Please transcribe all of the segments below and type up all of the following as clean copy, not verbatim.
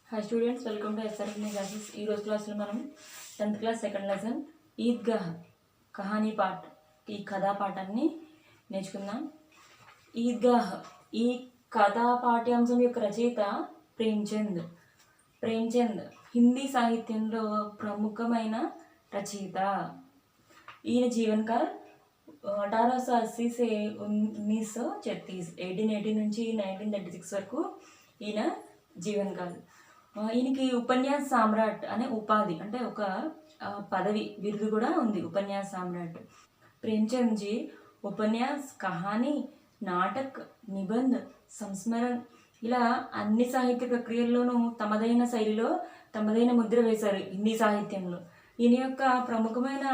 Hi students, welcome to ఎస్ఆర్ఎఫ్ని classes. ఈ రోజు క్లాస్లో మనం 10th class second lesson Idgah కహానీ పాఠ్ ఈ కథా పాఠాన్ని నేర్చుకుందాం. ఈద్గాహ్ ఈ కథా పాఠ్యాంశం యొక్క రచయిత ప్రేమ్చంద్. హిందీ సాహిత్యంలో ప్రముఖమైన రచయిత. ఈయన జీవన్ కాల్ 1880 से 1936, 1880 నుంచి 1936 వరకు ఈయన జీవన్ కాల్. ఈయనకి ఉపన్యాస్ సామ్రాట్ అనే ఉపాధి, అంటే ఒక పదవి బిరుదు కూడా ఉంది, ఉపన్యాస్ సామ్రాట్. ప్రేమ్చంద్ జీ ఉపన్యాస్, కహానీ, నాటక్, నిబంధ్, సంస్మరణ్ ఇలా అన్ని సాహిత్య ప్రక్రియల్లోనూ తమదైన శైలిలో తమదైన ముద్ర వేశారు హిందీ సాహిత్యంలో. ఈయన యొక్క ప్రముఖమైన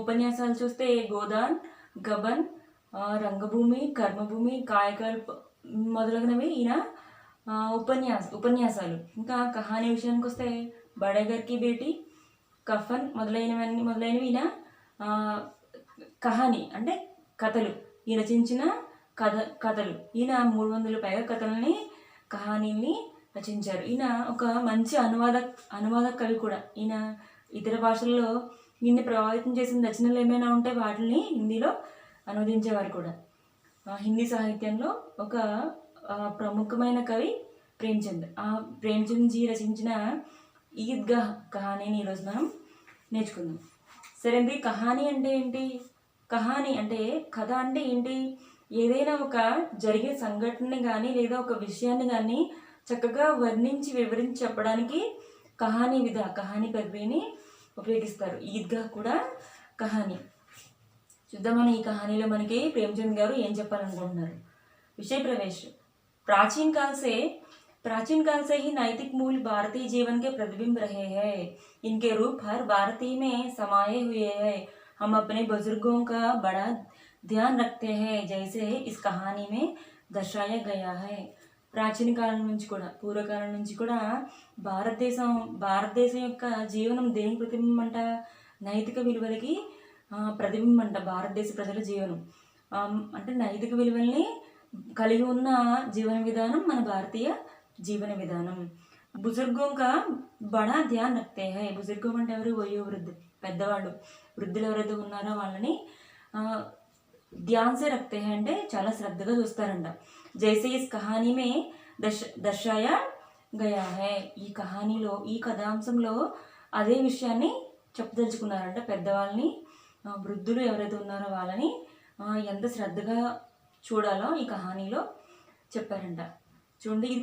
ఉపన్యాసాలు చూస్తే గోదాన్, గబన్, రంగభూమి, కర్మభూమి, కాయకల్ప్ మొదలగునవి ఈయన ఉపన్యాసాలు. ఇంకా కహానీ విషయానికి వస్తే బడేగర్ కి బేటీ, కఫన్ మొదలైనవి ఈయన కహానీ అంటే కథలు, ఈయన రచించిన కథలు. ఈయన 300 పైగా కథలని, కహానీని రచించారు. ఈయన ఒక మంచి అనువాద కవి కూడా. ఈయన ఇతర భాషల్లో ఈయన్ని ప్రభావితం చేసిన రచనలు ఏమైనా ఉంటే వాటిని హిందీలో అనువదించేవారు కూడా. హిందీ సాహిత్యంలో ఒక ప్రముఖమైన కవి ప్రేమ్చంద్. ప్రేమ్చంద్ జీ రచించిన ఈద్గాహ్ కహానీని ఈరోజు మనం నేర్చుకుందాం. సరేంది, కహానీ అంటే ఏంటి? కహానీ అంటే కథ అంటే ఏంటి? ఏదైనా ఒక జరిగే సంఘటనని కానీ లేదా ఒక విషయాన్ని కానీ చక్కగా వర్ణించి వివరించి చెప్పడానికి కహానీ ప్రక్రియని ఉపయోగిస్తారు. ఈద్గాహ్ కూడా కహానీ. చూద్దాం మనం ఈ కహానీలో మనకి ప్రేమ్చంద్ గారు ఏం చెప్పాలనుకుంటున్నారు. विषय प्रवेश. प्राचीन काल से ही नैतिक मूल्य भारतीय जीवन के प्रतिबिंब रहे हैं. इनके रूप हर भारतीय में समाये हुए हैं. हम अपने बुजुर्गों का बड़ा ध्यान रखते हैं, जैसे इस कहानी में दर्शाया गया है. ప్రాచీన కాలం నుంచి కూడా, పూర్వకాలం నుంచి కూడా భారతదేశం యొక్క జీవనం దేనికి ప్రతిబింబం అంట? నైతిక విలువలకి ప్రతిబింబం అంట భారతదేశ ప్రజల జీవనం. అంటే నైతిక విలువల్ని కలిగి ఉన్న జీవన విధానం మన భారతీయ జీవన విధానం. బుజుర్గోంకా బడా ధ్యాన్ రఖతే హై. బుజుర్గం అంటే ఎవరు? వయో వృద్ధు, పెద్దవాళ్ళు, వృద్ధులు ఎవరైతే ఉన్నారో వాళ్ళని ధ్యాన్ సే రఖతే హై అంటే చాలా శ్రద్ధగా చూస్తారంట. జైసే ఇస్ కహానీ మే దర్శాయా గయా హై. ఈ కహానీలో, ఈ కథాంశంలో అదే విషయాన్ని చెప్పదలుచుకున్నారంట. పెద్దవాళ్ళని, వృద్ధులు ఎవరైతే ఉన్నారో వాళ్ళని ఎంత శ్రద్ధగా చూడాలో ఈ కహానీలో చెప్పారంట. చూడండి, ఇది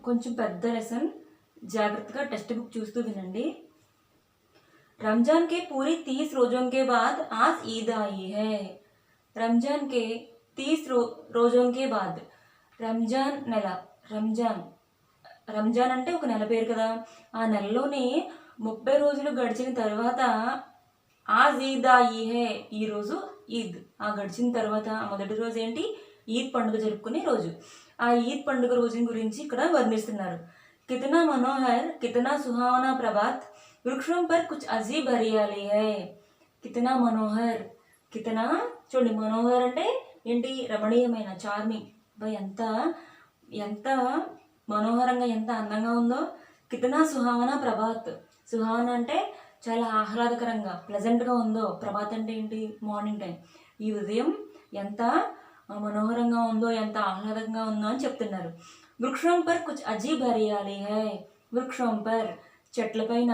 కొంచెం పెద్ద లెసన్. జాగ్రత్తగా టెక్స్ట్ బుక్ చూస్తూ వినండి. रमजान के पूरे 30 रोजों के बाद आज ईद आई है. रमजान के 30 రోజుల के बाद, రంజాన్ నెల, రంజాన్ అంటే ఒక నెల పేరు కదా. ఆ నెలలోని 30 రోజులు గడిచిన తర్వాత ఆజ్ ఈద్ ఆయి హే, ఈరోజు ఈద్. ఆ గడిచిన తర్వాత మొదటి రోజు ఏంటి? ఈద్ పండుగ జరుపుకునే రోజు. ఆ ఈద్ పండుగ రోజుని గురించి ఇక్కడ వర్ణిస్తున్నారు. కితనా మనోహర్, కితనా సుహావనా ప్రభాత్, వృక్షం పర్ కుచ్ అజీబ్ హరియాలి హై. కితనా మనోహర్, కితనా చూడండి, మనోహర్ అంటే ఏంటి? రమణీయమైన, చార్మింగ్. ఎంత మనోహరంగా, ఎంత అందంగా ఉందో. కితనా సుహావనా ప్రభాత్, సుహావన అంటే చాలా ఆహ్లాదకరంగా, ప్లెజెంట్గా ఉందో. ప్రభాత్ అంటే ఏంటి? Morning time. ఈ ఉదయం ఎంత మనోహరంగా ఉందో, ఎంత ఆహ్లాదంగా ఉందో అని చెప్తున్నారు. వృక్షం పర్ కుచ్ అజీబ్ హరియాలి హై. వృక్షం పర్ చెట్లపైన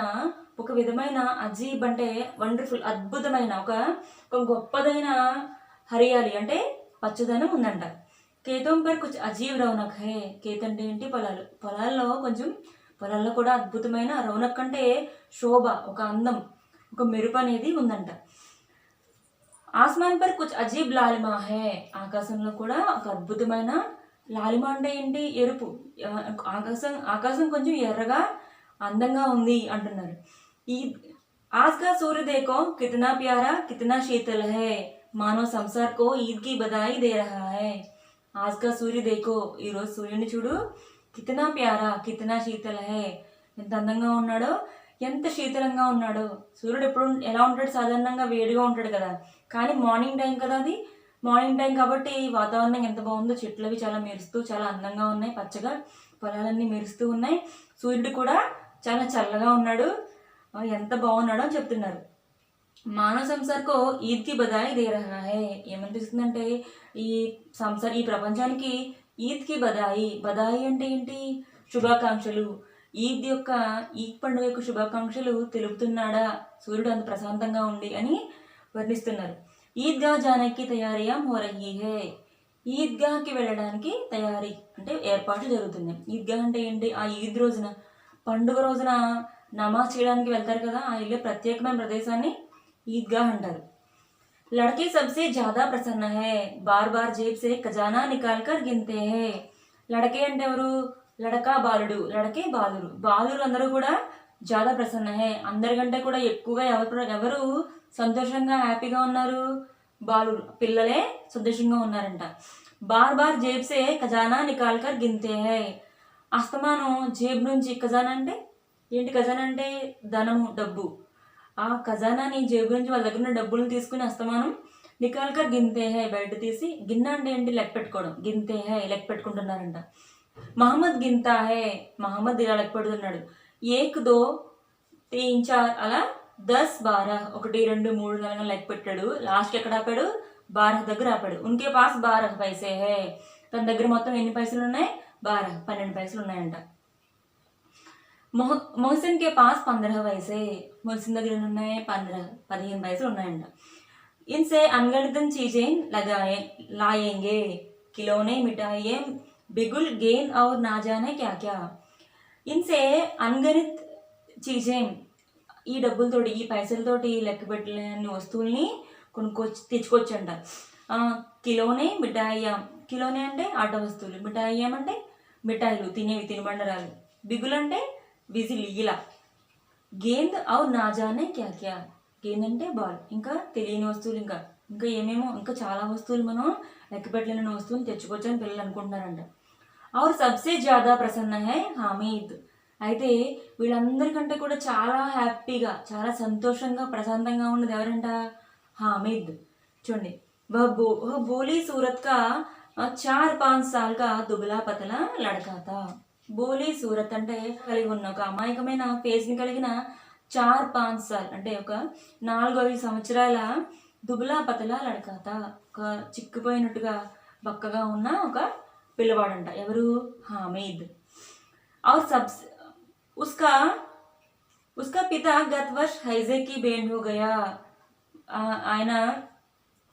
ఒక విధమైన, అజీబ్ అంటే వండర్ఫుల్, అద్భుతమైన, ఒక గొప్పదైన, హరియాలి అంటే పచ్చదనం ఉందంట. కేతం పర్ కుచ్ అజీబ్ రౌనక్ హై. కేత్ అంటే ఏంటి? పొలాలు. పొలాల్లో కూడా అద్భుతమైన, రౌనక్ అంటే శోభ, ఒక అందం, ఒక మెరుపు అనేది ఉందంట. ఆస్మాన్ పర్ కుచ్ అజీబ్ లాలిమా హై. ఆకాశంలో కూడా ఒక అద్భుతమైన, లాలిమా అంటే ఏంటి? ఎరుపు. ఆకాశం కొంచెం ఎర్రగా అందంగా ఉంది అంటున్నారు. ఈ आज का सूर्य देखो कितना प्यारा, कितना शीतल है, मानो संसार को ईद की बधाई दे रहा है. आज का सूर्य देखो, ఈరోజు సూర్యుని చూడు. కితనా ప్యారా, కితనా శీతల్ హై, ఎంత అందంగా ఉన్నాడో, ఎంత శీతలంగా ఉన్నాడో. సూర్యుడు ఎప్పుడు ఎలా ఉంటాడు? సాధారణంగా వేడిగా ఉంటాడు కదా. కానీ మార్నింగ్ టైం కదా, అది మార్నింగ్ టైం కాబట్టి వాతావరణం ఎంత బాగుందో. చెట్లు అవి చాలా మెరుస్తూ చాలా అందంగా ఉన్నాయి, పచ్చగా పొలాలన్నీ మెరుస్తూ ఉన్నాయి, సూర్యుడు కూడా చాలా చల్లగా ఉన్నాడు, ఎంత బాగున్నాడో అని చెప్తున్నారు. మానవ సంసార్కో ఈద్కి బధాయి దే రహా హై. ఏమనిపిస్తుందంటే ఈ సంసార్, ఈ ప్రపంచానికి ఈద్కి బధాయి. బధాయి అంటే ఏంటి? శుభాకాంక్షలు. ఈద్ పండుగ యొక్క శుభాకాంక్షలు తెలుపుతున్నాడా సూర్యుడు అంత ప్రశాంతంగా ఉండి అని వర్ణిస్తున్నారు. ఈద్గా జానేకి తయారియా హో రహీ హై. ఈద్గాకి వెళ్ళడానికి తయారీ అంటే ఏర్పాట్లు జరుగుతున్నాయి. ఈద్గా అంటే ఏంటి? ఆ ఈద్ రోజున, పండుగ రోజున నమాజ్ చేయడానికి వెళ్తారు కదా, ఆ ఇల్లు ప్రత్యేకమైన ప్రదేశాన్ని ఈద్గా అంటారు. लड़के सबसे ज्यादा प्रसन्न है, बार बार जेब से खजाना निकाल कर गिनते हैं. లడకే అంటే ఎవరు? లడకా బాలుడు, లడకే బాలురు. బాలురు అందరూ కూడా జాదా ప్రసన్న హే, అందరికంటే కూడా ఎక్కువగా ఎవరు సంతోషంగా హ్యాపీగా ఉన్నారు? బాలురు, పిల్లలే సంతోషంగా ఉన్నారంట. బార్ బార్ జేబ్ సే ఖజానా నికాల్ కర్ గిన్తే హై. అస్తమానం జేబ్ నుంచి, ఖజానా అంటే ఏంటి? ఖజానా అంటే ధనము, డబ్బు. ఆ ఖజానాని జేబు నుంచి వాళ్ళ దగ్గర ఉన్న డబ్బులను తీసుకుని అస్తమానం నికాల్కర్ గిన్తే హై, బయట తీసి. గిన్న అంటే ఏంటి? లెక్క పెట్టుకోవడం. గిన్తే హై, లెక్క పెట్టుకుంటున్నారంట. మహమ్మద్ గిన్తా హై, మహమ్మద్ ఇలా లెక్క పెడుతున్నాడు. 1 2 3 4 అలా 10 12, 1 2 3 4 లెక్క పెట్టాడు. లాస్ట్కి ఎక్కడ ఆపాడు? 12 దగ్గర ఆపాడు. ఉన్కే పాస్ 12 పైసే హై. తన దగ్గర మొత్తం ఎన్ని పైసలు ఉన్నాయి? 12, 12 పైసలు ఉన్నాయంట. मोहसिन के पास 15 पैसे. मोहसिन దగ్గర ఎన్ని ఉన్నాయి? 15 पैसे ఉన్నాయంట. इनसे अनगिनत चीजें लाएंगे, खिलौने, मिठाइयाँ, बिगुल, गेंद और ना जाने क्या क्या. इनसे अनगिनत चीजें, ఈ డబ్బులతోటి, ఈ పైసలతోటి లెక్క పెట్టలేని వస్తువుల్ని తెచ్చుకోవచ్చంట. కిలోనే మిఠాయియాం. కిలోనే అంటే ఆట వస్తువులు, మిఠాయియాం అంటే మిఠాయిలు, తినేవి, తినుబండరాలు. బిగులు అంటే విజిల్, ఇలా. గేంద్ ఔర్ నా జానే క్యా క్యా. గేంద్ అంటే బాల్. ఇంకా తెలియని వస్తువులు, ఇంకా ఏమేమో, ఇంకా చాలా వస్తువులు, మనం లెక్క పెట్టలేని వస్తువులు తెచ్చుకోవచ్చు అని పిల్లలు అనుకుంటున్నారంట. ఔర్ సబ్సే జ్యాదా ప్రసన్న హై హామీద్. అయితే వీళ్ళందరికంటే కూడా చాలా హ్యాపీగా, చాలా సంతోషంగా, ప్రశాంతంగా ఉన్నది ఎవరంట? హామీద్. చూడండి, వह భోలీ సూరత్ కా 4-5 साल का దుబలా పతలా లడకా థా. బోలీ సూరత్ అంటే కలిగి ఉన్న, ఒక అమాయకమైన ఫేస్ని కలిగిన 4-5 साल అంటే ఒక 4-5 సంవత్సరాల దుబలా పతలా లడకా థా, ఒక చిక్కిపోయినట్టుగా బక్కగా ఉన్న ఒక పిల్లవాడంట. ఎవరు? హామీద్. ఔర్ उसका पिता गत वर्ष हैजे की बैंड हो गया. ఆయన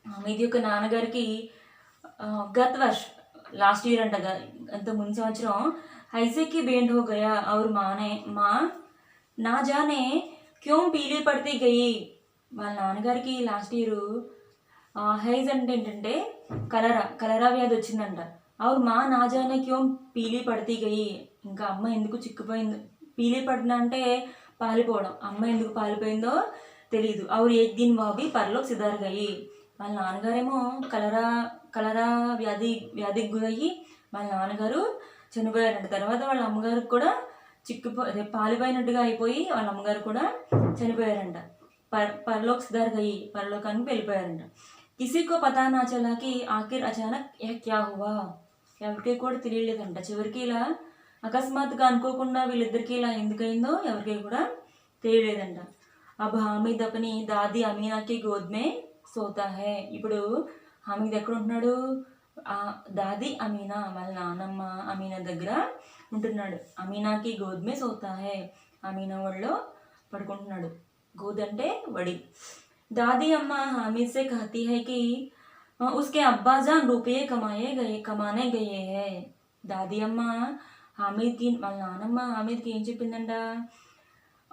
హామీద్ యొక్క నాన్నగారికి గత వర్ష్, లాస్ట్ ఇయర్ అంట, అంత ముందు సంవత్సరం, హైజేకి బేండ్ హో గయా और माँ ना जाने क्यों पीली पड़ती गई. వాళ్ళ నాన్నగారికి లాస్ట్ ఇయర్ హైజ్ అంటే ఏంటంటే కలరా వ్యాధి వచ్చిందంట. और माँ ना जाने क्यों पीली पड़ती गई. ఇంకా అమ్మ ఎందుకు చిక్కిపోయిందో, పీలీ పడిన అంటే పాలిపోవడం, అమ్మ ఎందుకు పాలిపోయిందో తెలీదు. और एक दिन वह भी परलोक सिधार गई. వాళ్ళ నాన్నగారేమో కలరా వ్యాధికి గురయ్యి వాళ్ళ నాన్నగారు చనిపోయారంట. తర్వాత వాళ్ళ అమ్మగారికి కూడా పాలిపోయినట్టుగా అయిపోయి వాళ్ళ అమ్మగారు కూడా చనిపోయారంట. పరలోక్ సిధార్ గయి, పరలోకానికి వెళ్ళిపోయారంట. కిసీకో పతా నా చలాకి ఆఖిర్ అచానక్ యహ్ క్యా హువా. ఎవరికి కూడా తెలియలేదంట. చివరికి ఇలా అకస్మాత్తుగా అనుకోకుండా వీళ్ళిద్దరికి ఇలా ఎందుకైందో ఎవరికి కూడా తెలియలేదంట. अब हामिद अपनी दादी अमीना की गोद में सोता है. ఇప్పుడు హామీద్ ఎక్కడ ఉంటున్నాడు? దాది అమీనా, వాళ్ళ నాన్నమ్మ అమీనా దగ్గర ఉంటున్నాడు. అమీనాకి గోద్ మే సోతా హై, అమీనా ఒడిలో పడుకుంటున్నాడు. గోద్ అంటే వడి. दादी अम्मा हामिद से कहती है कि उसके अब्बा जान रुपये कमाने गए हैं. दादी అమ్మ హామీద్కి, వాళ్ళ నాన్నమ్మ హామీద్కి ఏం చెప్పిందంట?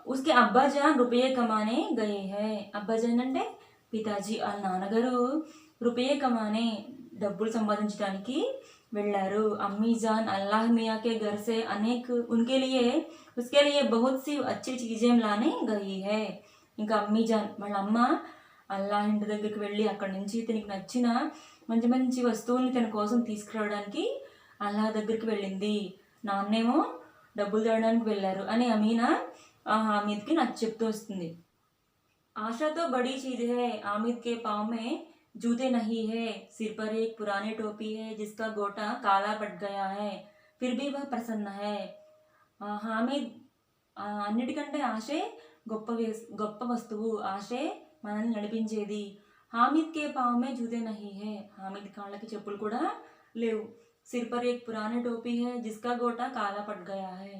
उसके अब्बा जान रुपये कमाने गए हैं. అబ్బా జాన్ అంటే పితాజీ, వాళ్ళ నాన్నగారు రూపాయే కమానే, డబ్బులు సంపాదించడానికి వెళ్ళారు. అమ్మీ జాన్ అల్లాహ్ మియా కే ఘర్ సే అనేక్ उसके लिए बहुत सी अच्छी चीजें लाने गई है. ఇంకా అమ్మీ జాన్, వాళ్ళ అమ్మ అల్లాహ్ ఇంటి దగ్గరికి వెళ్ళి అక్కడి నుంచి తనకి నచ్చిన మంచి మంచి వస్తువుల్ని తన కోసం తీసుకురావడానికి అల్లాహ్ దగ్గరికి వెళ్ళింది. నాన్నేమో డబ్బులు తేవడానికి వెళ్ళారు అని అమీనా हामिद की नच చెప్తూ వస్తుంది. आशा तो बड़ी चीज है, हामिद के पाँव में जूते नहीं है, सिर पर एक पुरानी टोपी है जिसका गोटा काला पड़ गया है. फिर भी वह प्रसन्न है. హామీద్ అన్నిటికంటే ఆశే గొప్ప వస్తువు. ఆశే మనల్ని నడిపించేది. హామిద్ కే పావ్ మే జూతే నహీ హై. హామిద్ కాళ్ళకి చెప్పులు కూడా లేవు. సిర్ పర్ ఏక్ పురానీ టోపీ హై జిస్కా గోటా కాలా పడ్ గయా హై.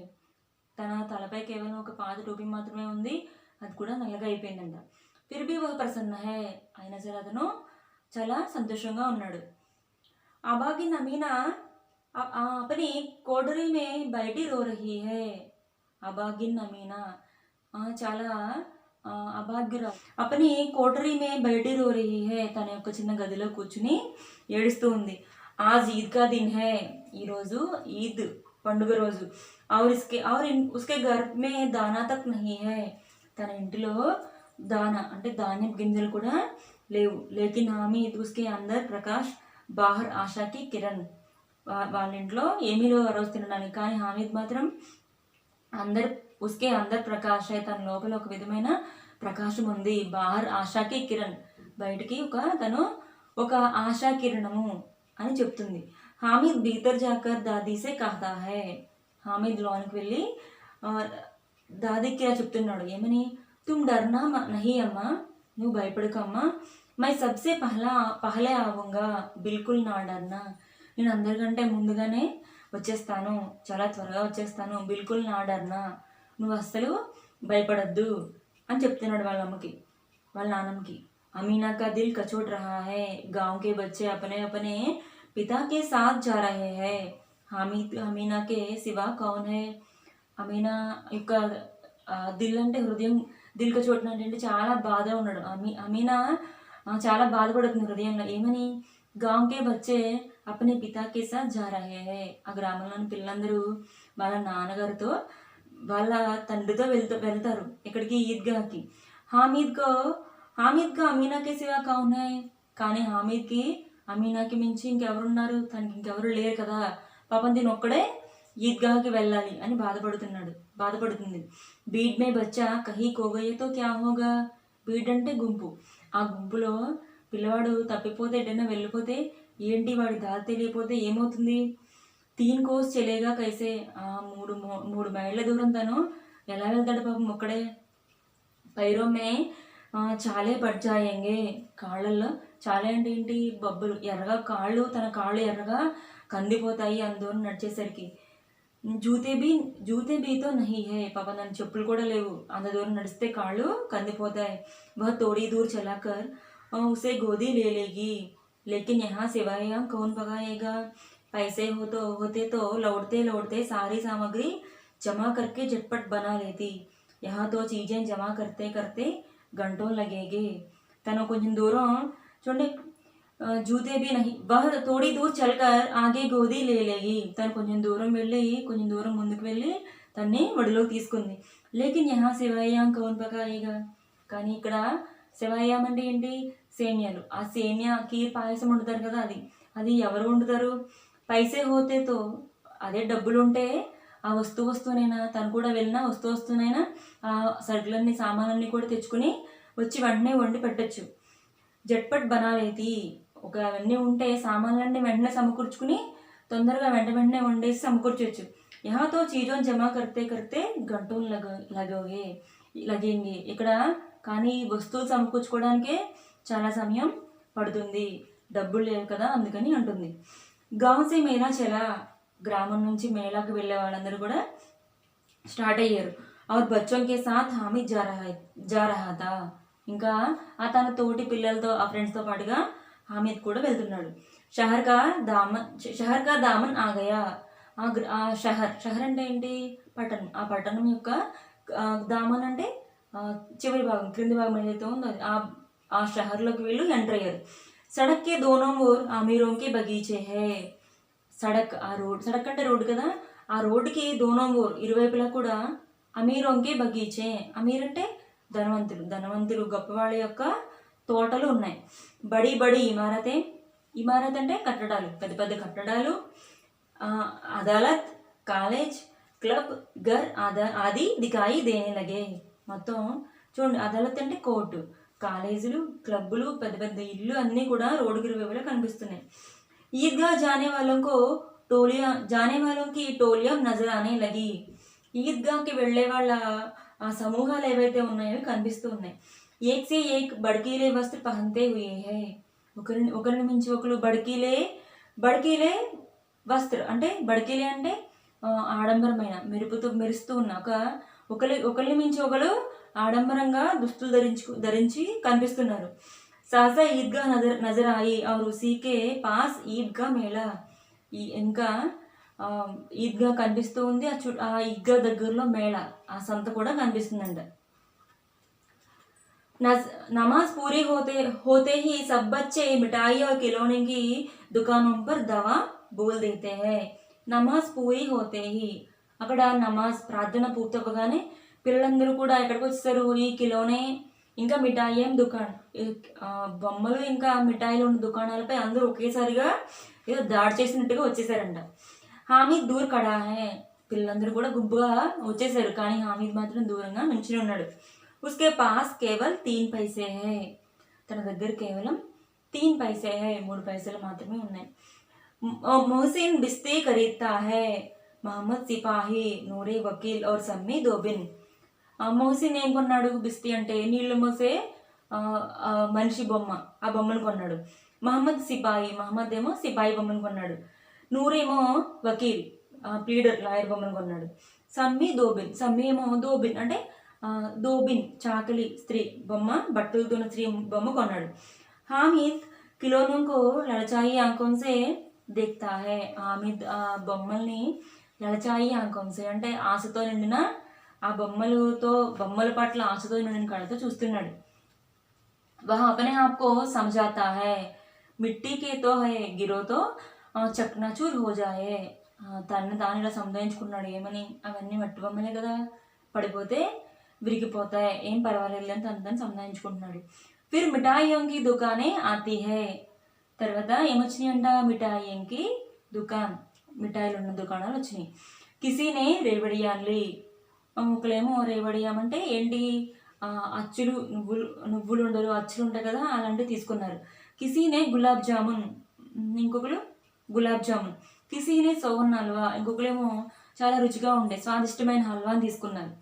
తన తలపై కేవలం ఒక పాత టోపీ మాత్రమే ఉంది, అది కూడా నల్లగా అయిపోయిందంట. ఫిర్ భీ వహ్ ప్రసన్న హై. అయినా సరే అతను చాలా సంతోషంగా ఉన్నాడు. అబాగిన్ అమీనా अपनी कोठरी में बैठी रो रही है. అబాగిన్ అమీనా చాలా అభాగ్యురా. అపని కోటరీ మే బయటి రో రహీ హై. తన యొక్క చిన్న గదిలో కూర్చుని ఏడుస్తూ ఉంది. ఆజ్ ఈద్ కా దిన్ హై. ఈరోజు ఈద్ పండుగ రోజు. ఉస్కే ఘర్ మే దానా తక్ నహీ హై. తన ఇంటిలో దానా అంటే ధాన్యం గింజలు కూడా లేవు. లేకిన్ హామీద్ ఉస్కే అందర్ ప్రకాష్ బాహర్ ఆశాకి కిరణ్. వాళ్ళ ఇంట్లో ఏమీ లేవు ఆ రోజు తినడానికి. కానీ హామీద్ మాత్రం ఉస్కే అందర్ ప్రకాష్ హై. తన లోపల ఒక విధమైన ప్రకాశం ఉంది. బాహర్ ఆశాకి కిరణ్, బయటికి తను ఒక ఆశా కిరణము అని చెప్తుంది. హామీద్ భీతర్ జాకర్ దాదీసే కహతా హై. హామీద్ లోనికి వెళ్ళి దాదీకి ఇలా చెప్తున్నాడు. ఏమని? తుమ్ డర్నా నహీ అమ్మా, నువ్వు భయపడకమ్మా. మై సబ్సే పహలే ఆవుంగా, బిల్కుల్ నా డర్నా. నేను అందరికంటే ముందుగానే వచ్చేస్తాను, చాలా త్వరగా వచ్చేస్తాను. బిల్కుల్ నా డర్నా, నువ్వు అస్సలు భయపడద్దు అని చెప్తున్నాడు వాళ్ళ నాన్నమ్మకి. అमीना का दिल कचोट रहा है. गांव के बच्चे अपने अपने पिता के साथ जा रहे हैं. अमीना के सिवा कौन है? అమీనా యొక్క దిల్ అంటే హృదయం, దిల్ కచోట్ అంటే చాలా బాధ ఉన్నాడు. అమీనా చాలా బాధపడుతుంది హృదయంలో. ఏమని? గాంకే బచ్చే అపనే పితాకే సాత్ జా రహే హై. ఆ గ్రామంలోని పిల్లలందరూ వాళ్ళ నాన్నగారితో, వాళ్ళ తండ్రితో వెళ్తారు ఎక్కడికి? ఈద్గాకి. హామీద్గా అమీనాకే సివా కౌన్ హై. కానీ హామీద్కి అమీనాకి మించి ఇంకెవరున్నారు? తనకి ఇంకెవరు లేరు కదా. పాపం దీని ఒక్కడే ఈద్గాకి వెళ్ళాలి అని బాధపడుతుంది. బీడ్ మే బచ్చా కహీ కోగయేతో క్యా హోగా. బీడ్ అంటే గుంపు. ఆ గుంపులో పిల్లవాడు తప్పిపోతే, ఎటైనా వెళ్ళిపోతే ఏంటి, వాడి దారి తెలియపోతే ఏమవుతుంది? 3 కోస్ చెలేగా కైసే. 3 మైళ్ళ దూరం తను ఎలా వెళ్తాడు పాపం ఒక్కడే. పైరోమే చాలే పడ్జాయంగే. కాళ్ళల్లో చాలే అంటే ఏంటి? బొబ్బలు ఎర్రగా, తన కాళ్ళు ఎర్రగా కందిపోతాయి అందూరం నడిచేసరికి. జూతే బీతో నహీ హై. పాపం దాని చెప్పులు కూడా లేవు, అంత దూరం నడిస్తే కాళ్ళు కందిపోతాయి. వహ్ తోడీ దూర్ చలాకర్ उसे गोदी ले लेगी. लेकिन यहाँ सेवाएं कौन पकाएगा? पैसे होते तो लौटते लौटते सारी सामग्री जमा करके झटपट बना लेती. यहाँ तो चीज़ें जमा करते करते घंटों लगेंगे. तनो కొంచెం దూరం చూడండి, జూతే भी नहीं. वह थोड़ी दूर चलकर आगे गोदी ले लेगी. తను కొంచెం దూరం ముందుకు వెళ్ళి తన్ని ఒడిలోకి తీసుకుంది. లేకిన్ యహా సెవాయాం కౌన్ పకాయేగా. కానీ ఇక్కడ సెవాయాం అంటే ఏంటి? సేమియాలు. ఆ సేమియా కీర్ పాయసం వండుతారు కదా, అది ఎవరు వండుతారు? పైసే హోతేతో, అదే డబ్బులు ఉంటే ఆ వస్తువునైనా, తను కూడా వెళ్ళిన వస్తువునైనా ఆ సరుకులన్నీ, సామాన్లన్నీ కూడా తెచ్చుకుని వచ్చి వెంటనే వండి పెట్టచ్చు. జట్పట్ బనాలేతి. అవన్నీ ఉంటే సామాన్లన్నీ వెంటనే సమకూర్చుకుని తొందరగా వెంటనే వండేసి సమకూర్చవచ్చు. యహాతో చీజోన్ జమా కర్తే కర్తే గంటోన్ లగేంగి. ఇక్కడ కానీ వస్తువులు సమకూర్చుకోవడానికే చాలా సమయం పడుతుంది, డబ్బులు లేవు కదా, అందుకని అంటుంది. గాంసే మేళా చలా. గ్రామం నుంచి మేళాకు వెళ్ళే వాళ్ళందరూ కూడా స్టార్ట్ అయ్యారు. और बच्चों के साथ हामिद जा रहा था. ఇంకా తన తోటి పిల్లలతో, ఆ ఫ్రెండ్స్తో పాటుగా హామిద్ కూడా వెళ్తున్నాడు. షహర్ కా దామన్ ఆ గయా. ఆ షహర్ అంటే ఏంటి? పట్టణం. ఆ పట్టణం యొక్క దామన్ అంటే చివరి భాగం, క్రింది భాగం ఏదైతే ఉందో అది. ఆ షహర్లోకి వీళ్ళు ఎంటర్ అయ్యారు. సడక్ కే Dono or అమీరోం K బగీచే high. Sadak అంటే రోడ్డు కదా. ఆ రోడ్డుకి దోనో ఓర్, ఇరువైపులా కూడా అమీరోం కే బగీచే. అమీర్ అంటే ధనవంతులు గొప్పవాళ్ళ యొక్క తోటలు ఉన్నాయి. బడి ఇమారత్ అంటే కట్టడాలు, పెద్ద పెద్ద కట్టడాలు. అదాలత్, కాలేజ్, క్లబ్, గర్ ఆది దికాయి దేనే లగే. మొత్తం చూడండి, అదాలత్ అంటే కోర్టు, కాలేజీలు, క్లబ్బులు, పెద్ద పెద్ద ఇల్లు అన్నీ కూడా రోడ్డుకి ఇరువైపులా కనిపిస్తున్నాయి. ఈద్గా జానే వాళ్ళకు टोलियां जाने वालों की टोलियां नजर आने लगी. ఈద్గాకి వెళ్ళే వాళ్ళ ఆ సమూహాలు ఏవైతే ఉన్నాయో కనిపిస్తూ ఉన్నాయి. ఏక్ సే ఏక్ బడ్కీలే వస్త్ర పహన్తే హుయే హై. ఒకరిని మించి ఒకరు బడ్కీలే వస్త్ర అంటే బడ్కీలే అంటే ఆడంబరమైన మెరుస్తూ ఉన్న ఒకరిని మించి ఒకరు ఆడంబరంగా దుస్తులు ధరించి కనిపిస్తున్నారు. సాసా ఈద్గా నజర్ ఆయి और उसी के पास ఈద్గా మేళా. ఇంకా ఈద్గా కనిపిస్తూ ఉంది. ఆ ఈద్గా దగ్గరలో మేళ ఆ సంత కూడా కనిపిస్తుందంట. नमाज पूरी होते ही सब बच्चे मिठाई और खिलौने की दुकानों पर दवा बोल देते हैं. నమాజ్ పూరి హోతే హి అక్కడ నమాజ్ ప్రార్థన పూర్తవగానే పిల్లలందరూ కూడా ఎక్కడికి వచ్చేసారు? ఈ కిలోనే ఇంకా మిఠాయి దుకాణం బొమ్మలు ఇంకా మిఠాయిలు ఉన్న దుకాణాలపై అందరూ ఒకేసారిగా ఏదో దాడి చేసినట్టుగా వచ్చేసారంట. హామీద్ దూర్ కడా హై. పిల్లలందరూ కూడా గుంపుగా వచ్చేసారు, కానీ హామీద్ మాత్రం దూరంగా నిల్చుని ఉన్నాడు. उसके पास केवल 3 पैसे है. తన దగ్గర కేవలం 3 पैसे है, 3 పైసలు మాత్రమే ఉన్నాయి. मोहसिन बिस्ती खरीदता है. मोहम्मद सिपाही, नूरे वकील और सम्मी दोबिन. मोहसिన్ ఏం కొన్నాడు? బిస్తి అంటే నీళ్లు మోసే మనిషి బొమ్మ, ఆ బొమ్మను కొన్నాడు. మహమ్మద్ ఏమో సిపాయి బొమ్మను కొన్నాడు. నూరేమో వకీల్ ప్లీడర్ లాయర్ బొమ్మను కొన్నాడు. సమ్మీ ఏమో దోబిన్ అంటే దోబిన్ చాకలి స్త్రీ బొమ్మ, బట్టలతో స్త్రీ బొమ్మ కొన్నాడు. హామీద్ కిలోనుకో లలచాయి ఆంకోన్సే దేఖ్తా హై. హామీద్ ఆ బొమ్మల్ని లలచాయి ఆంకోన్సే అంటే ఆశతో నిండిన ఆ బొమ్మల పట్ల ఆశతో నిండిన కళ్ళతో చూస్తున్నాడు. వహ అపనే ఆప్కో సమझाता है. మిట్టి కే తో హై గిరో తో చక్నాచూర్ హో జాయే. తను తాను ఇలా సంధాయించుకున్నాడు. ఏమని? అవన్నీ మట్టి బొమ్మలే కదా, పడిపోతే విరిగిపోతాయి, ఏం పర్వాలేదు అని తను సంధాయించుకుంటున్నాడు. ఫిర్ మిఠాయియోంకి దుకానే ఆతీ హై. తర్వాత ఏమొచ్చినాయి అంట? మిఠాయియోంకి దుకాన్, మిఠాయిలు ఉన్న దుకాణాలు వచ్చినాయి. కిసీనే రేవడియాన్లి. ఒకలేమో రేవడియాం అంటే ఏంటి? అచ్చులు, నువ్వులు ఉండరు అచ్చులు ఉంటాయి కదా, అలాంటివి తీసుకున్నారు. కిసీనే గులాబ్ జామున్, ఇంకొకరు గులాబ్ జామున్. కిసీనే సోవన్ హల్వా, ఇంకొకరేమో చాలా రుచిగా ఉండే స్వాదిష్టమైన హల్వాని తీసుకున్నారు.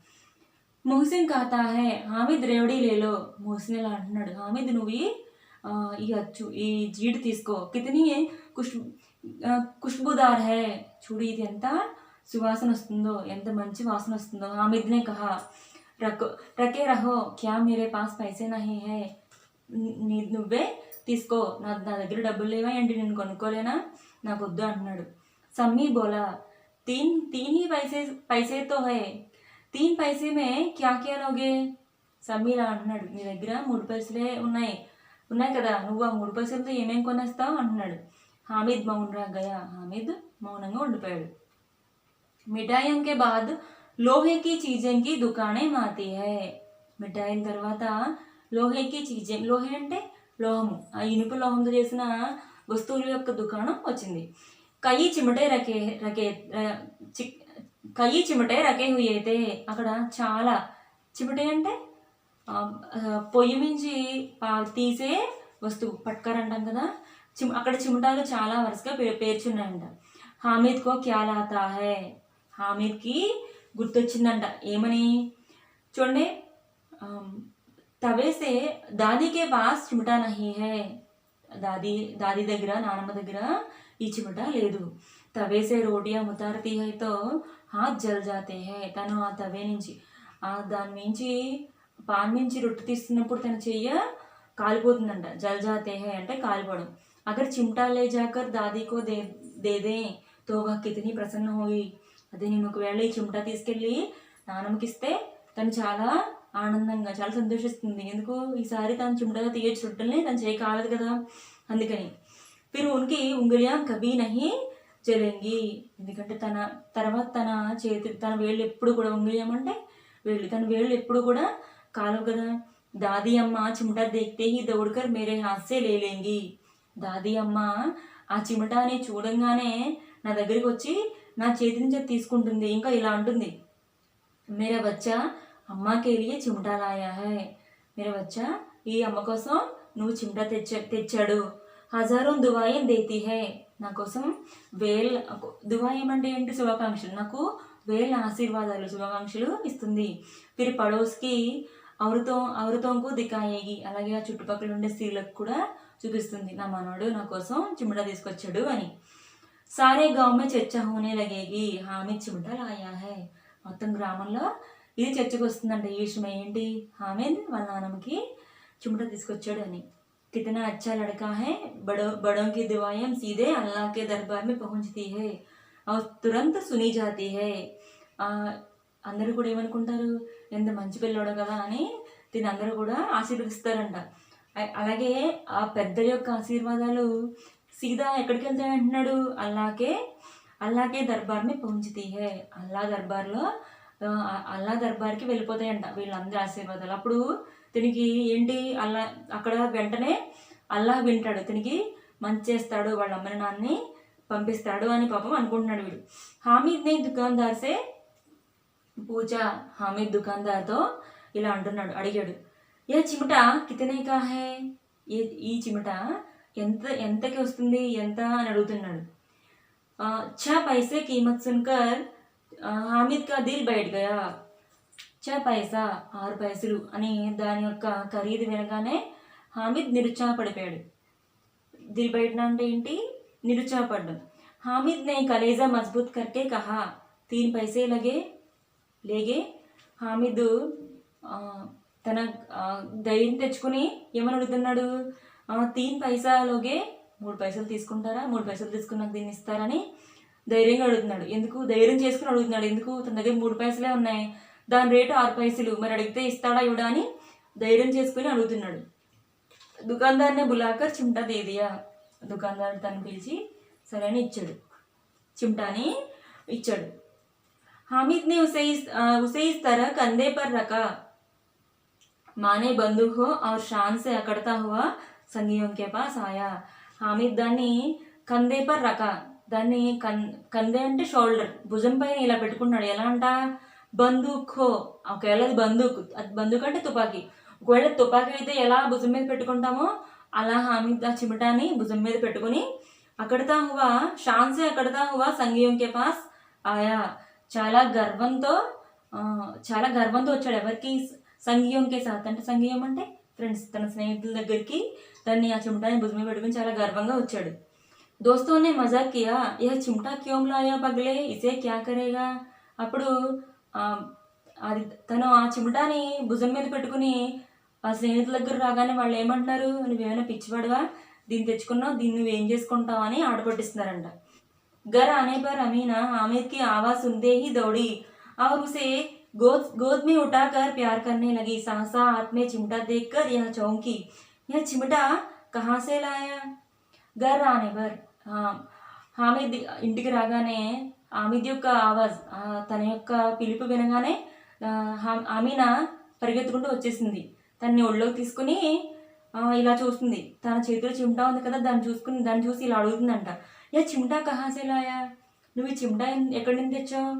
మొహసిన్ कहता है హామిద్ రేవడి లేలో. మొహసిన్ ఇలా అంటున్నాడు, హామిద్ నువ్వు ఈ అచ్చు ఈ జీడి తీసుకో. కితనీ ఖుష్బుదార్ హై. చూడు ఇది ఎంత సువాసన వస్తుందో, ఎంత మంచి వాసన వస్తుందో. హామిద్నే కహా రకే రహో క్యా మేరే పాస్ పైసే నహీ హై. నువ్వే తీసుకో, నా దగ్గర డబ్బులు లేవా ఏంటి, నేను కొనుక్కోలేనా, నాకు వద్దు అంటున్నాడు. సమ్మీ బోలా తీన్ హీ పైసేతో హై. 3 पैसे में क्या क्या लोगे. సమ్మీలా అంటున్నాడు, నీ దగ్గర 3 పైసలే ఉన్నాయి కదా, నువ్వు ఆ 3 పైసలతో ఏమేం కొనేస్తావు అంటున్నాడు. హామిద్ మౌన్రా గయా. హామిద్ మౌనంగా ఉండిపోయాడు. మిఠాయియం కే బాద్ లోహేకి చీజెంకి దుకాణే మాతి హై. మిఠాయిల తర్వాత లోహేకి చీజెం, లోహే అంటే లోహము, ఆ ఇనుప లోహంతో చేసిన వస్తువుల యొక్క దుకాణం వచ్చింది. కయ్యి చిమటే రకే హుయేతే. అక్కడ చాలా, చిమటే అంటే పొయ్యి మించి తీసే వస్తువు, పట్కర్ అంటాం కదా, అక్కడ చిమటాలు చాలా వరుసగా పేర్చున్నాయంట. హామిద్ కో క్యా లాతా హై. హామిద్కి గుర్తొచ్చిందంట. ఏమని? చూడండి, తవేసే దాదీకే పాస్ చిమటా నహీ హై. దాది దగ్గర, నానమ్మ దగ్గర ఈ చిమట లేదు. తవేసే రోటియా ముతారతీ హై తో హాత్ జల్ జాతే హై. తను ఆ తవే నుంచి దాని నుంచి పాన్ నుంచి రొట్టె తీస్తున్నప్పుడు తన చెయ్య కాలిపోతుందంట. జల్ జాతే హై అంటే కాలిపోవడం. అగర్ చిమటా లే జాకర్ దాదీకో దే తో వహ్ కితనీ ప్రసన్న హోయి. అదే నేను ఒకవేళ ఈ చిమటా తీసుకెళ్ళి నానమ్మకి ఇస్తే తను చాలా ఆనందంగా, చాలా సంతోషిస్తుంది. ఎందుకు? ఈసారి తను చిమటగా తీయచ్చు రొట్టెల్ని, తను చేయి కాలదు కదా, అందుకని. ఫిర్ ఉన్కి ఉంగలియాం కభీ నహీ జలేంగి. ఎందుకంటే తన వేళ్ళు ఎప్పుడు కూడా, ఉంగలియాం అంటే వేళ్ళు, తన వేళ్ళు ఎప్పుడు కూడా కాలవు కదా. దాదీ అమ్మ చిమటా దేఖ్తే హీ దౌడ్కర్ మేరే హాత్ సే లే లేంగి. దాదీ అమ్మ ఆ చిమటాని చూడంగానే నా దగ్గరికి వచ్చి నా చేతి నుంచి తీసుకుంటుంది. ఇంకా ఇలా అంటుంది, మేరా బచ్చా అమ్మా కే లియే చిమటా లాయా హై. మేరా బచ్చా, ఈ అమ్మ కోసం నువ్వు చిమటా తెచ్చాడు. హజారోం దువాయిన్ దేతీ హై. నా కోసం వేల్ దువా ఏమంటే ఏంటి, శుభాకాంక్షలు, నాకు వేల ఆశీర్వాదాలు శుభాకాంక్షలు ఇస్తుంది. ఫిర్ పడోస్కి ఔరతోంకు దికాయేగి, అలాగే ఆ చుట్టుపక్కల ఉండే స్త్రీలకు కూడా చూపిస్తుంది, నా మనవడు నా కోసం చిమట తీసుకొచ్చాడు అని. సారే గావ్ మే చర్చ హోనే లగేగి హామిద్ చిమట లాయా హై. మొత్తం గ్రామంలో ఇది చర్చకు వస్తుందంట ఈ విషయం ఏంటి, హామిద్ వాళ్ళ నాన్నమ్మకి చిమట తీసుకొచ్చాడు అని. कितना अच्छा लड़का है, बड़ों की दुआएं सीधे अल्लाह के दरबार में पहुंचती है और तुरंत सुनी जाती है. అందరూ కూడా ఏమనుకుంటారు, ఎంత మంచి పిల్లోడు కదా అని దీన్ని అందరూ కూడా ఆశీర్వదిస్తారంట. అలాగే ఆ పెద్ద యొక్క ఆశీర్వాదాలు సీదా ఎక్కడికి వెళ్తాయి అంటున్నాడు, అల్లాకే దర్బార్ में पहुंचती है. అల్లా దర్బార్కి వెళ్ళిపోతాయంట వీళ్ళందరి ఆశీర్వాదాలు. అప్పుడు తినికి ఏంటి, అక్కడ వెంటనే అల్లాహ్ వింటాడు, తినికి మంచి చేస్తాడు, వాళ్ళ అమ్మని నాన్ని పంపిస్తాడు అని పాపం అనుకుంటున్నాడు వీడు. హామీద్ని దుకాందార్సే పూజా, హామీద్ దుకాందార్తో ఇలా అంటున్నాడు, అడిగాడు, ఏ చిమట కితనే కా హై, ఈ చిమట ఎంతకి వస్తుంది, ఎంత అని అడుగుతున్నాడు. 6 पैसे कीमत सुनकर హామీద్ కా దిల్ బయట గయా. 6 पैसा 6 पैसలు అని దాని యొక్క ఖరీదు వినగానే హామీద్ నిరుత్సాహపడిపోయాడు. దిల్ బయటన అంటే ఏంటి, నిరుత్సాహపడ్డం. హామీద్ నే కలేజా మజబూత్ కర్కే కహా 3 पैसे లేగే. హామీద్ తన ధైర్యం తెచ్చుకుని ఏమని అడుగుతున్నాడు, 3 पैसा లోగే, 3 पैसలు తీసుకుంటారా, 3 पैसలు తీసుకుని నాకు దీన్ని ఇస్తారని ధైర్యంగా అడుగుతున్నాడు. ఎందుకు ధైర్యం చేసుకుని అడుగుతున్నాడు, ఎందుకు తన దగ్గర 3 पैसలే ఉన్నాయి, దాని రేటు 6 पैसలు, మరి అడిగితే ఇస్తాడా ఇవ్వడా అని ధైర్యం చేసుకుని అడుగుతున్నాడు. దుకాందార్నే బులాకర్ చిమటా దే దియా. దుకాందార్ తను పిలిచి సరే అని ఇచ్చాడు, చిమటాని ఇచ్చాడు. హామిద్ నే ఉసే ఇస్ तरह कंधे पर रखा, माने बंदूक हो और शान से अकड़ता हुआ संगियों के पास आया. హామిద్ దాన్ని కందే పర్ రకా, దాన్ని కందే అంటే షోల్డర్, భుజం పైన ఇలా పెట్టుకున్నాడు. ఎలా అంట, బందూక్ హో, ఒకవేళ అది బందూక్ అంటే తుపాకీ, ఒకవేళ తుపాకీ అయితే ఎలా భుజం మీద పెట్టుకుంటామో అలా హామీద్ ఆ చిమటాని భుజం మీద పెట్టుకుని అకడతా హువా, షాన్సే అకడతా హువా సంగియోం కే పాస్ ఆయా. చాలా గర్వంతో వచ్చాడు. ఎవరికి, సంగియోం కే సాత్ అంటే, సంగియోం అంటే ఫ్రెండ్స్, తన స్నేహితుల దగ్గరికి దాన్ని ఆ చిమటాని భుజం మీద పెట్టుకుని చాలా గర్వంగా వచ్చాడు. दोस्तों ने मजाक किया, यह चिमटा क्यों लाया पगले, इसे क्या करेगा. అప్పుడు అది తను ఆ చిమటాని భుజం మీద పెట్టుకుని ఆ స్నేహితుల దగ్గర రాగానే వాళ్ళు ఏమంటున్నారు, నువ్వేమైనా పిచ్చివాడువా, దీన్ని తెచ్చుకున్నావు, దీన్ని నువ్వేం చేసుకుంటావు అని ఆడపట్టిస్తున్నారంట. घर आने पर अमीना हामिद की आवाज़ सुनते ही दौड़ी और उसे गोद में उठाकर प्यार करने लगी. सहसा हाथ में चिमटा देखकर यह चौंकी, यह चिमटा कहाँ से लाया. घर आने पर హామిద్ ఇంటికి రాగానే హామిద్ యొక్క ఆవాజ్, తన యొక్క పిలుపు వినగానే ఆమీనా పరిగెత్తుకుంటూ వచ్చేసింది. తన్ని ఒళ్ళోకి తీసుకుని ఇలా చూస్తుంది. తన చేతిలో చిమటా ఉంది కదా, దాన్ని చూసి ఇలా అడుగుతుందంట, ఏ చిమటా కహాసే లాయా, నువ్వు ఈ చిమటా ఎక్కడి నుంచి తెచ్చావు.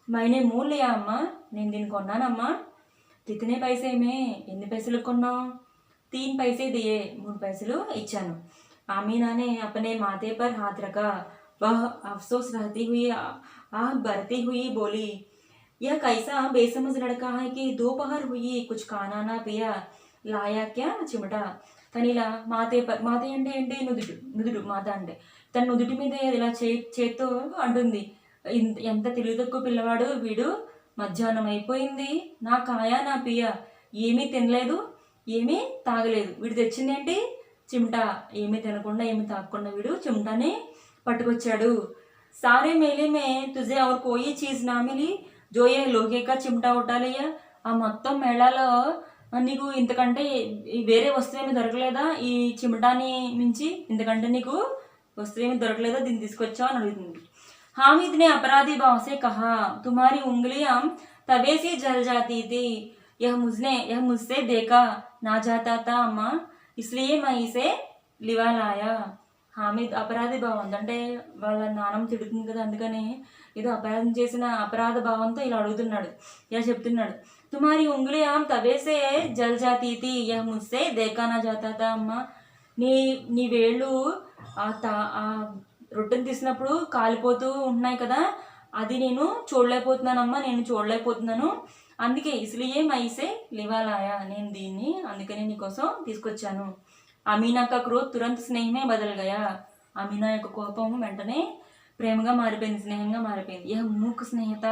మైనే మూల్ లియా అమ్మా, నేను దీన్ని కొన్నానమ్మా. కితనే పైసేమే, ఎన్ని పైసలు కొన్నావు. 3 पैसे దియే, 3 पैसలు ఇచ్చాను. आमीना ने अपने माथे पर हाथ रखा, वह अफसोस रहती हुई आह भरती हुई बोली, यह कैसा बेसमझ लड़का है कि दोपहर हुई कुछ खाना ना पिया, लाया क्या चिमटा. తను ఇలా మాతే అంటే ఏంటి, నుదుటి మాత అంటే తన నుదుటి మీద ఇలా చేత్తో అంటుంది, ఎంత తెలివి తక్కువ పిల్లవాడు వీడు, మధ్యాహ్నం అయిపోయింది, నా కాయా నా పియ, ఏమీ తినలేదు ఏమీ తాగలేదు, వీడు తెచ్చిందేంటి చిమటా. ఏమీ తినకుండా ఏమీ తాగకుండా వీడు చిమటాని పట్టుకొచ్చాడు. సారే మేలే మే తుజే और कोई चीज ना मिली जो ये लोहे का चिमटा उठा लिया. ఆ మొత్తం మేళాలో నీకు ఇంతకంటే వేరే వస్తువు ఏమి దొరకలేదా, ఈ చిమటాని మించి ఇంతకంటే నీకు వస్తువు ఏమి దొరకలేదా, దీన్ని తీసుకొచ్చావు అని అడుగుతుంది. हामिद ने अपराधी भाव से कहा, तुम्हारी उंगलियां तवे से जल जाती थी, यह मुझसे देखा ना जाता था अम्मा, इसलिए मैं इसे लिवा लाया. హామిద్ అపరాధి భావం అంటే వాళ్ళ నాన్నమ్మ తిడుతుంది కదా, అందుకని ఏదో అపరాధం చేసిన అపరాధ భావంతో ఇలా అడుగుతున్నాడు, ఇలా చెప్తున్నాడు. తుమారి ఉంగులియాం తవేసే జల్ జాతీ థీ, యహ్ ముస్సే దేకా నా జాతా థా అమ్మా, నీ వేళ్ళు ఆ రొట్టెని తీసినప్పుడు కాలిపోతూ ఉంటున్నాయి కదా, అది నేను చూడలేకపోతున్నానమ్మా, నేను చూడలేకపోతున్నాను, అందుకే ఇస్లియే మైసే లివాలాయా, నేను దీన్ని అందుకనే నీకోసం తీసుకొచ్చాను. అమీనా కా క్రోధ్ తురంత్ స్నేహమే బదల్ గయా, అమీనా యొక్క కోపం వెంటనే ప్రేమగా మారిపోయింది, స్నేహంగా మారిపోయింది. యహ్ మూక్ స్నేహత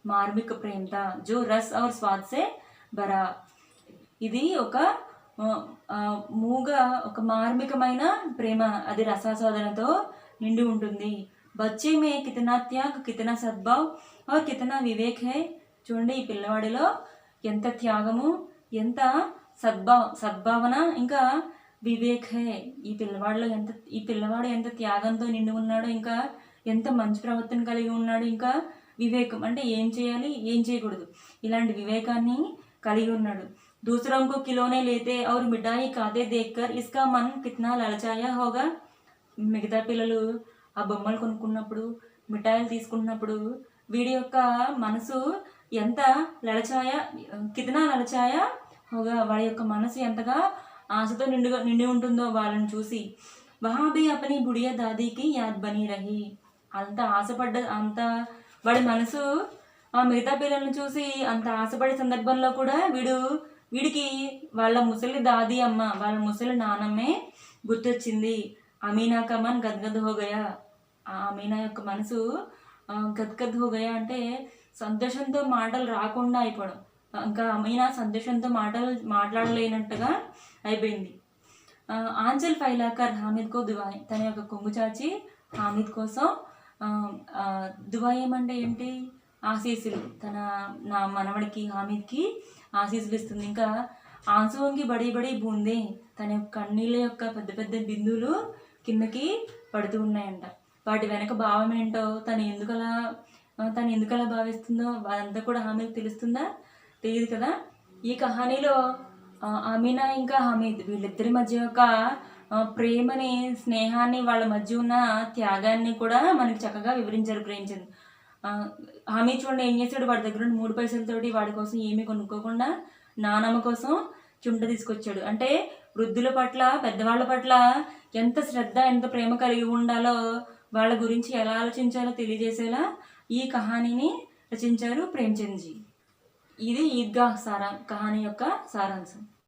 మార్మిక ప్రేమత జో రస్ ఔర్ స్వాద్ సే భరా, ఇది ఒక మూగ ఒక మార్మికమైన ప్రేమ, అది రసాస్వాదనతో నిండి ఉంటుంది. బచ్చే మే కితనా త్యాగ్, కితనా సద్భావ్ और కితనా వివేక్ హై, చూడండి ఈ పిల్లవాడిలో ఎంత త్యాగము, ఎంత సద్భావన, ఇంకా వివేక్ హై, ఈ పిల్లవాడు ఎంత త్యాగంతో నిండి ఉన్నాడు, ఇంకా ఎంత మంచి ప్రవర్తన కలిగి ఉన్నాడు, ఇంకా వివేకం అంటే ఏం చేయాలి ఏం చేయకూడదు ఇలాంటి వివేకాన్ని కలిగి ఉన్నాడు. दूसरों को खिलौने लेते और मिठाई खाते देखकर इसका मन कितना ललचाया होगा, మిగతా పిల్లలు ఆ బొమ్మలు కొనుక్కున్నప్పుడు మిఠాయిలు తీసుకున్నప్పుడు వీడి యొక్క మనసు ఎంత కితనా లలచాయా హోగా, వాడి యొక్క మనసు ఎంతగా ఆశతో నిండి ఉంటుందో వాళ్ళని చూసి. వహా భీ అపనీ బుడియా దాదీకి యాద్ బనీ రహి, అంత వాడి మనసు ఆ మిగతా పిల్లల్ని చూసి అంత ఆశపడే సందర్భంలో కూడా వీడికి వాళ్ళ ముసలి దాది అమ్మ, వాళ్ళ ముసలి నానమ్మే గుర్తొచ్చింది. అమీనా కా మన్ గద్గద్ హో గయా, ఆ అమీనా యొక్క మనసు గద్గద్ హో గయా అంటే సంతోషంతో మాటలు రాకుండా అయిపోవడం, ఇంకా అమీనా సంతోషంతో మాట్లాడలేనట్టుగా అయిపోయింది. ఆంచల్ ఫైలాకర్ హామిద్ కో దువాయ్, తన యొక్క కొంగు చాచి హామిద్ కోసం దువాయేమంటే ఏంటి, ఆశీస్సులు, నా మనవడికి హామిద్కి ఆశీస్సులు ఇస్తుంది. ఇంకా ఆంసుకి బడి బడి బూందే, తన యొక్క కన్నీళ్ళ యొక్క పెద్ద పెద్ద బిందువులు కిందకి పడుతూ ఉన్నాయంట. వాటి వెనక భావం ఏంటో, తను ఎందుకలా భావిస్తుందో అదంతా కూడా హామీకి తెలుస్తుందా, తెలియదు కదా. ఈ కహానీలో అమీనా ఇంకా హమీద్ వీళ్ళిద్దరి మధ్య యొక్క ప్రేమని, స్నేహాన్ని, వాళ్ళ మధ్య ఉన్న త్యాగాన్ని కూడా మనకి చక్కగా వివరించారు ప్రేమచంద్. హమీద్ చూడండి ఏం చేశాడు, వాడి దగ్గర 3 పైసలతోటి వాడి కోసం ఏమీ కొనుక్కోకుండా నానమ్మ కోసం చుంట తీసుకొచ్చాడు. అంటే వృద్ధుల పట్ల, పెద్దవాళ్ళ పట్ల ఎంత శ్రద్ధ, ఎంత ప్రేమ కలిగి ఉండాలో, వాళ్ళ గురించి ఎలా ఆలోచించాలో తెలియజేసేలా ఈ కహానీని రచించారు ప్రేమచంద్జీ. ఇది ఈద్గా కహానీ యొక్క సారాంశం.